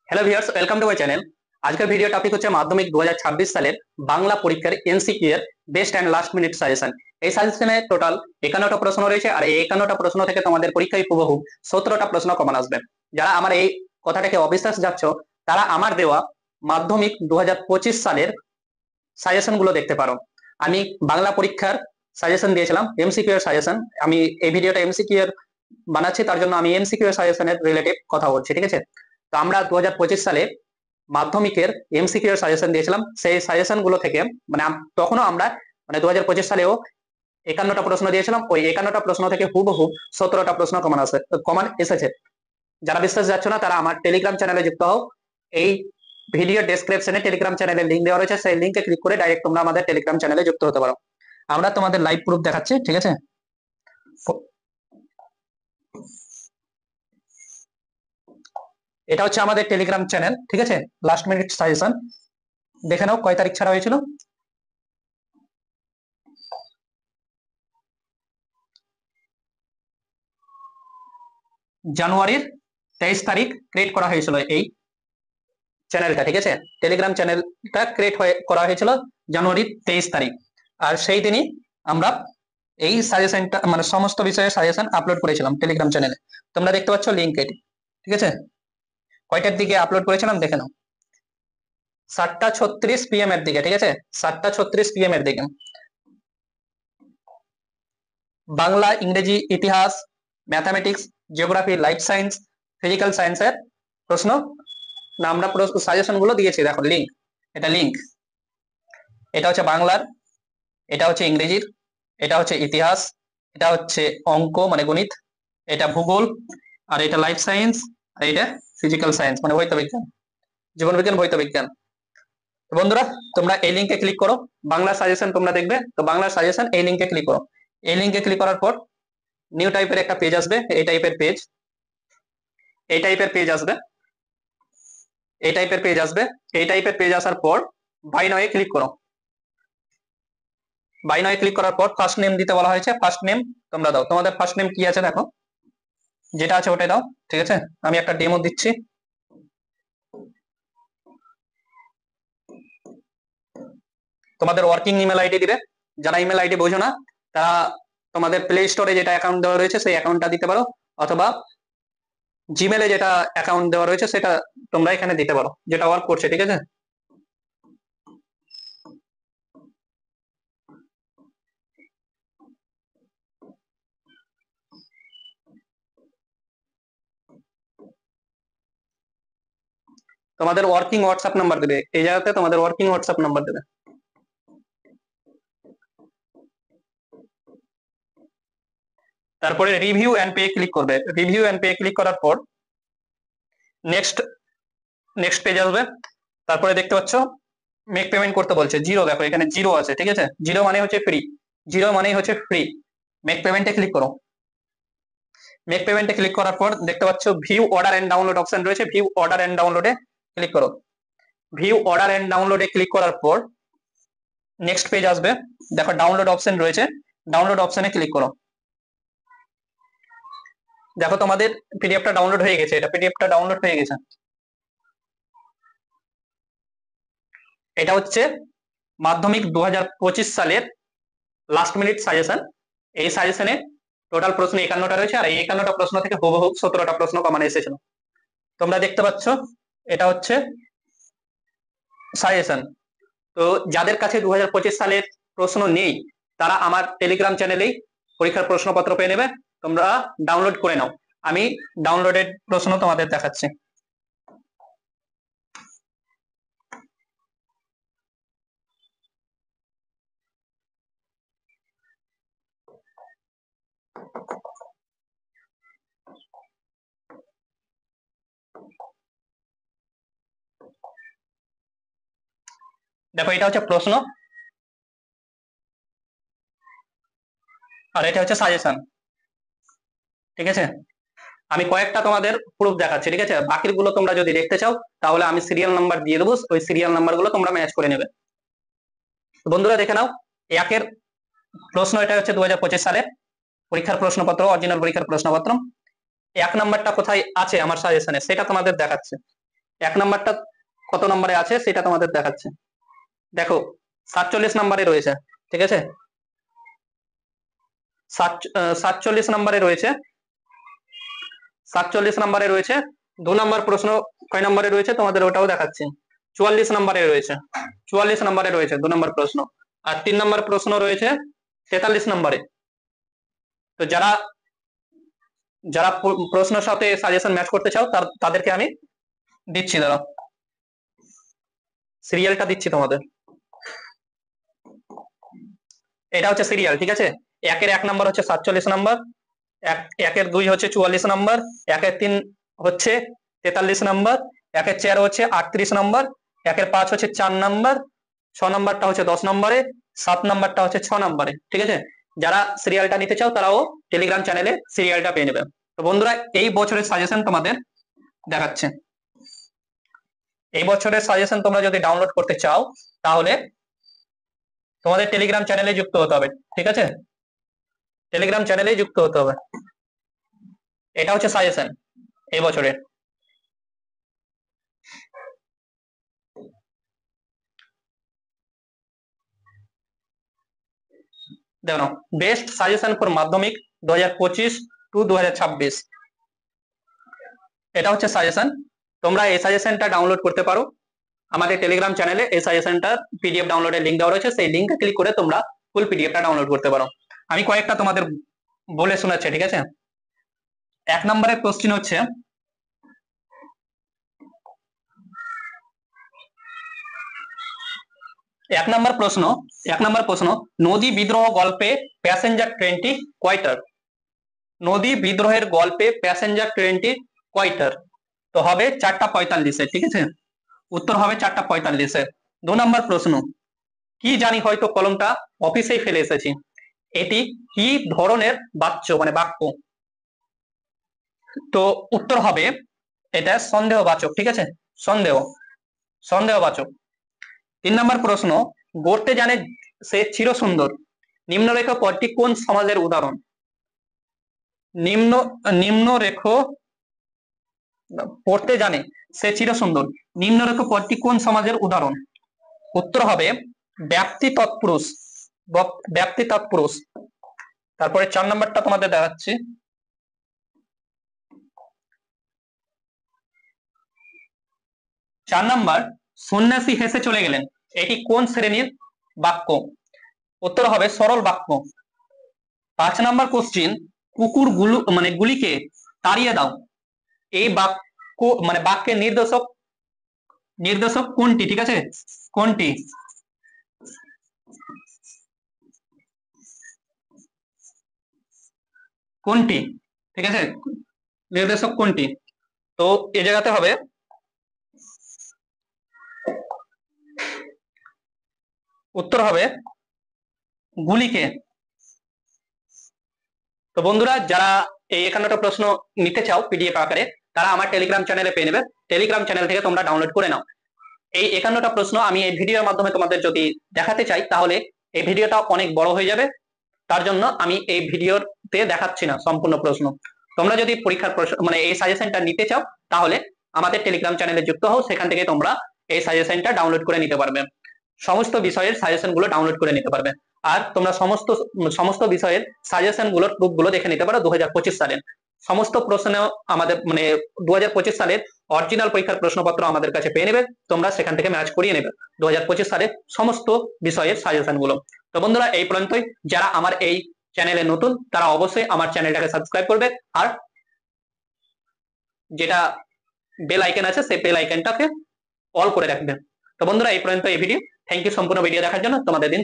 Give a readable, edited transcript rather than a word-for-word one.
Hello viewers, welcome to my channel. আজকের video topic হচ্ছে মাধ্যমিক 2026 সালের বাংলা পরীক্ষার এমসিকিউ এর best and last minute suggestion. এই সাজেশনে টোটাল 51টা প্রশ্ন রয়েছে, আর এই 51টা প্রশ্ন থেকে তোমাদের পরীক্ষায় হুবহু 17টা প্রশ্ন কমন আসবে। যারা আমার এই কথাটাকে অবিশ্বাস যাচ্ছ, তারা আমার দেওয়া মাধ্যমিক 2025 সালের সাজেশন গুলো দেখতে পারো। আমি বাংলা পরীক্ষার সাজেশন দিয়েছিলাম, এমসিকিউ এর সাজেশন। আমি এই ভিডিওটা এমসিকিউ এর বানাচ্ছি, তার জন্য আমি এমসিকিউ এর সাজেশনের রিলেটিভ কথা বলছি, ঠিক আছে? তো আমরা 2025 সালে মাধ্যমিকের এমসিকিউ এর সাজেশন দিয়েছিলাম। সেই সাজেশন গুলো থেকে মানে তখনও আমরা 2025 সালেও 51টা প্রশ্ন দিয়েছিলাম। ওই 51টা প্রশ্ন থেকে হুবহু 17টা প্রশ্ন কমন এসেছে। যারা বিশ্বাস যাচ্ছে না, তারা আমার টেলিগ্রাম চ্যানেলে যুক্ত হও। এই ভিডিও ডেসক্রিপশনে টেলিগ্রাম চ্যানেলের লিঙ্ক দেওয়া রয়েছে, সেই লিঙ্কে ক্লিক করে ডাইরেক্ট তোমরা আমাদের টেলিগ্রাম চ্যানেলে যুক্ত হতে পারো। আমরা তোমাদের লাইভ প্রুফ দেখাচ্ছি, ঠিক আছে? এটা হচ্ছে আমাদের টেলিগ্রাম চ্যানেল, ঠিক আছে? লাস্ট মিনিট সাজেশন দেখে নাও কয় তারিখ ছাড়া হয়েছিল। জানুয়ারির 23 তারিখ ক্রিয়েট করা হয়েছিল এই চ্যানেলটা, ঠিক আছে? টেলিগ্রাম চ্যানেলটা ক্রিয়েট করা হয়েছিল জানুয়ারির 23 তারিখ। আর সেই দিনই আমরা এই সাজেশনটা মানে সমস্ত বিষয়ের সাজেশন আপলোড করেছিলাম টেলিগ্রাম চ্যানেলে। তোমরা দেখতে পাচ্ছ লিঙ্ক এটি, ঠিক আছে? কয়টার দিকে আপলোড করেছিলাম দেখে নাও। 7:36 PM এর দিকে, ঠিক আছে? 7:36 PM এর দিকে। বাংলা, ইংরেজি, ইতিহাস, mathematics, geography, life science, physical সায়েন্সের প্রশ্ন না আমরা সাজেশন গুলো দিয়েছি। দেখো লিঙ্ক, এটা লিঙ্ক। এটা হচ্ছে বাংলার, এটা হচ্ছে ইংরেজির, এটা হচ্ছে ইতিহাস, এটা হচ্ছে অঙ্ক মানে গণিত, এটা ভূগোল, আর এটা লাইফ সায়েন্স, আর এটা ফিজিক্যাল সায়েন্স মানে ভৌত বিজ্ঞান, জীবন বিজ্ঞান, ভৌত বিজ্ঞান। বন্ধুরা, তোমরা এই লিঙ্কে ক্লিক করো। বাংলা সাজেশন তোমরা দেখবে, তো বাংলা সাজেশন এই লিঙ্কে ক্লিক করো। এই লিঙ্কে ক্লিক করার পর নিউ টাইপের একটা পেজ আসবে, এই টাইপের পেজ, এই টাইপের পেজ আসবে, এই টাইপের পেজ আসবে। এই টাইপের পেজ আসার পর বাই নাও ক্লিক করো। বাই নাও ক্লিক করার পর ফার্স্ট নেম দিতে বলা হয়েছে, ফার্স্ট নেম তোমরা দাও। তোমাদের ফার্স্ট নেম কি আছে দেখো, যেটা আছে ওটাই দাও, ঠিক আছে? আমি একটা ডেমো দিচ্ছি। তোমাদের ওয়ার্কিং ইমেল আইডি দিবে। যারা ইমেল আইডি বোঝো না, তারা তোমাদের প্লে স্টোরে যেটা অ্যাকাউন্ট দেওয়া রয়েছে সেই অ্যাকাউন্টটা দিতে পারো, অথবা জিমেলে যেটা অ্যাকাউন্ট দেওয়া রয়েছে সেটা তোমরা এখানে দিতে পারো, যেটা ওয়ার্ক করছে, ঠিক আছে? তোমাদের ওয়ার্কিং হোয়াটসঅ্যাপ নাম্বার দেবে, এই জায়গাতে তোমাদের ওয়ার্কিং হোয়াটসঅ্যাপ নাম্বার দেবে। তারপরে রিভিউ এন্ড পে ক্লিক করবে। রিভিউ এন্ড পে ক্লিক করার পর নেক্সট নেক্সট পেজ আসবে। তারপরে দেখতে পাচ্ছ মেক পেমেন্ট করতে বলছে, জিরো। দেখো এখানে জিরো আছে, ঠিক আছে? জিরো মানে হচ্ছে ফ্রি, জিরো মানে হচ্ছে ফ্রি। মেক পেমেন্টে ক্লিক করো। মেক পেমেন্টে ক্লিক করার পর দেখতে পাচ্ছ view order and download option রয়েছে, ভিউ অর্ডার এন্ড ডাউনলোডে ক্লিক করো। ভিউ অর্ডার এন্ড ডাউনলোডে ক্লিক করার পর নেক্সট পেজ আসবে। দেখো ডাউনলোড অপশন রয়েছে, ডাউনলোড অপশনে ক্লিক করো। দেখো তোমাদের পিডিএফটা ডাউনলোড হয়ে গেছে, এটা পিডিএফটা ডাউনলোড হয়ে গেছে। এটা হচ্ছে মাধ্যমিক 2025 সালের লাস্ট মিনিট সাজেশন। এই সাজেশনে টোটাল প্রশ্ন 51টা রয়েছে, আর এই 51টা প্রশ্ন থেকে হুবহু 17টা প্রশ্ন কমন এসেছিল। তোমরা দেখতে পাচ্ছ এটা হচ্ছে সাজেশন। তো যাদের কাছে 2025 সালের প্রশ্ন নেই, তারা আমার টেলিগ্রাম চ্যানেলেই পরীক্ষার প্রশ্নপত্র পেয়ে নেবে। তোমরা ডাউনলোড করে নাও। আমি ডাউনলোডেড প্রশ্ন তোমাদের দেখাচ্ছি। দেখো এটা হচ্ছে প্রশ্ন, আর এটা হচ্ছে সাজেশন, ঠিক আছে? আমি কয়েকটা তোমাদের প্রুফ দেখাচ্ছি, ঠিক আছে? বাকিগুলো তোমরা যদি দেখতে চাও, তাহলে আমি সিরিয়াল নাম্বার দিয়ে দেবো, ওই সিরিয়াল নাম্বার গুলো তোমরা ম্যাচ করে নেবে। বন্ধুরা দেখে নাও, একের প্রশ্ন, এটা হচ্ছে 2025 সালের পরীক্ষার প্রশ্নপত্র, অরিজিনাল পরীক্ষার প্রশ্নপত্র। 1 নাম্বারটা কোথায় আছে আমার সাজেশনে সেটা তোমাদের দেখাচ্ছে। এক নাম্বারটা কত নম্বরে আছে সেটা তোমাদের দেখাচ্ছে। দেখো 47 নম্বরে রয়েছে, ঠিক আছে, 47 নম্বরে রয়েছে, 47 নম্বরে রয়েছে। 2 নম্বর প্রশ্ন কয় নম্বরে রয়েছে তোমাদের ওটাও দেখাচ্ছি। 44 নম্বরে রয়েছে, 44 নম্বরে রয়েছে 2 নম্বর প্রশ্ন। আর 3 নম্বর প্রশ্ন রয়েছে 43 নম্বরে। তো যারা যারা প্রশ্নের সাথে সাজেশন ম্যাচ করতে চাও তাদেরকে আমি দিচ্ছি, দাঁড়াও সিরিয়ালটা দিচ্ছি তোমাদের। এটা হচ্ছে সিরিয়াল, ঠিক আছে। একের 1 নম্বর হচ্ছে 47 নম্বর, একের 2 হচ্ছে 44 নম্বর, একের 3 হচ্ছে 43 নম্বর, একের 4 হচ্ছে 38 নম্বর, একের 5 হচ্ছে 4 নম্বর, 6 নম্বরটা হচ্ছে 10 নম্বরে, 7 নম্বরটা হচ্ছে 6 নম্বরে, ঠিক আছে। যারা সিরিয়ালটা নিতে চাও তারাও টেলিগ্রাম চ্যানেলে সিরিয়ালটা পেয়ে নেবে। তো বন্ধুরা এই বছরের সাজেশন তোমাদের দেখাচ্ছে। এই বছরের সাজেশন তোমরা যদি ডাউনলোড করতে চাও তাহলে তোমাদের টেলিগ্রাম চ্যানেলে যুক্ত হতে হবে, ঠিক আছে, টেলিগ্রাম চ্যানেলে যুক্ত হতে হবে। এটা হচ্ছে সাজেশন এই বছরের। দেখো বেস্ট সাজেশন ফর মাধ্যমিক 2025 টু 2026, এটা হচ্ছে সাজেশন। তোমরা এই সাজেশনটা ডাউনলোড করতে পারো আমাদের টেলিগ্রাম চ্যানেলে। এই সাজেশনটার পিডিএফ ডাউনলোডের লিঙ্ক দেওয়া রয়েছে, সেই লিঙ্কে ক্লিক করে তোমরা ফুল পিডিএফটা ডাউনলোড করতে পারো। আমি কয়েকটা তোমাদের বলে শোনাচ্ছি, ঠিক আছে। 1 নম্বরের কোশ্চেন হচ্ছে, এক নম্বর প্রশ্ন, নদী বিদ্রোহ গল্পে প্যাসেঞ্জার ট্রেনটি কয়টার? নদী বিদ্রোহের গল্পে প্যাসেঞ্জার ট্রেনটি কয়টার? তো হবে 4:45, ঠিক আছে, উত্তর হবে 4:45। 2 নম্বর প্রশ্ন, কি জানি হয়তো কলমটা অফিসেই ফেলে এসেছি, এটি কি ধরনের বাচ্য মানে বাক্য? তো উত্তর হবে এটা সন্দেহবাচক, ঠিক আছে, সন্দেহবাচক। 3 নম্বর প্রশ্ন, গড়তে জানে সে চির সুন্দর, নিম্নরেখ পদটি কোন সমাজের উদাহরণ? নিম্নরেখ পড়তে জানে সে চির সুন্দর, নিম্নরেখ পদটি কোন সমাজের উদাহরণ? উত্তর হবে ব্যক্তি তৎপুরুষ, ব্যক্তি তৎপুরুষ। তারপরে 4 নম্বরটা তোমাদের দেখাচ্ছি। 4 নম্বর, সন্ন্যাসী হেসে চলে গেলেন, এটি কোন শ্রেণীর বাক্য? উত্তর হবে সরল বাক্য। 5 নম্বর কোশ্চিন, কুকুর গুলিকে তাড়িয়ে দাও, এই বাক্য মানে বাক্যের নির্দেশক কোনটি, ঠিক আছে, কোনটি? কোনটি, ঠিক আছে, নির্দেশক কোনটি? তো এই জায়গাতে হবে উত্তর হবে গুলিকে। তো বন্ধুরা যারা এই 51টা প্রশ্ন নিতে চাও পিডিএফ আকারে তারা আমার টেলিগ্রাম চ্যানেলে পেয়ে নেবে, টেলিগ্রাম চ্যানেল থেকে তোমরা ডাউনলোড করে নাও। এই 51টা প্রশ্ন আমি এই ভিডিওর মাধ্যমে তোমাদের যদি দেখাতে চাই তাহলে এই ভিডিওটা অনেক বড় হয়ে যাবে, তার জন্য আমি এই ভিডিওতে দেখাচ্ছি না সম্পূর্ণ প্রশ্ন। তোমরা যদি পরীক্ষার মানে এই সাজেশনটা নিতে চাও তাহলে আমাদের টেলিগ্রাম চ্যানেলে যুক্ত হও, সেখান থেকে তোমরা এই সাজেশনটা ডাউনলোড করে নিতে পারবে, সমস্ত বিষয়ের সাজেশন গুলো ডাউনলোড করে নিতে পারবে। আর তোমরা সমস্ত বিষয়ের সাজেশন গুলোর প্রুফ গুলো দেখে নিতে পারো 2025 সালের সমস্ত প্রশ্ন। আমাদের মানে 2025 সালের অরিজিনাল পরীক্ষার প্রশ্নপত্র আমাদের কাছে পেয়ে নেবে, তোমরা সেখান থেকে ম্যাচ করিয়ে নেবে 2025 সালের সমস্ত বিষয়ের সাজেশন গুলো। তো বন্ধুরা এই পর্যন্তই। যারা আমার এই চ্যানেলে নতুন তারা অবশ্যই আমার চ্যানেলটাকে সাবস্ক্রাইব করবে, আর যেটা বেল আইকন আছে সেই বেল আইকনটাকে অল করে রাখবে। তো বন্ধুরা এই পর্যন্ত এই ভিডিও। থ্যাংক ইউ সম্পূর্ণ ভিডিও দেখার জন্য। তোমাদের দিন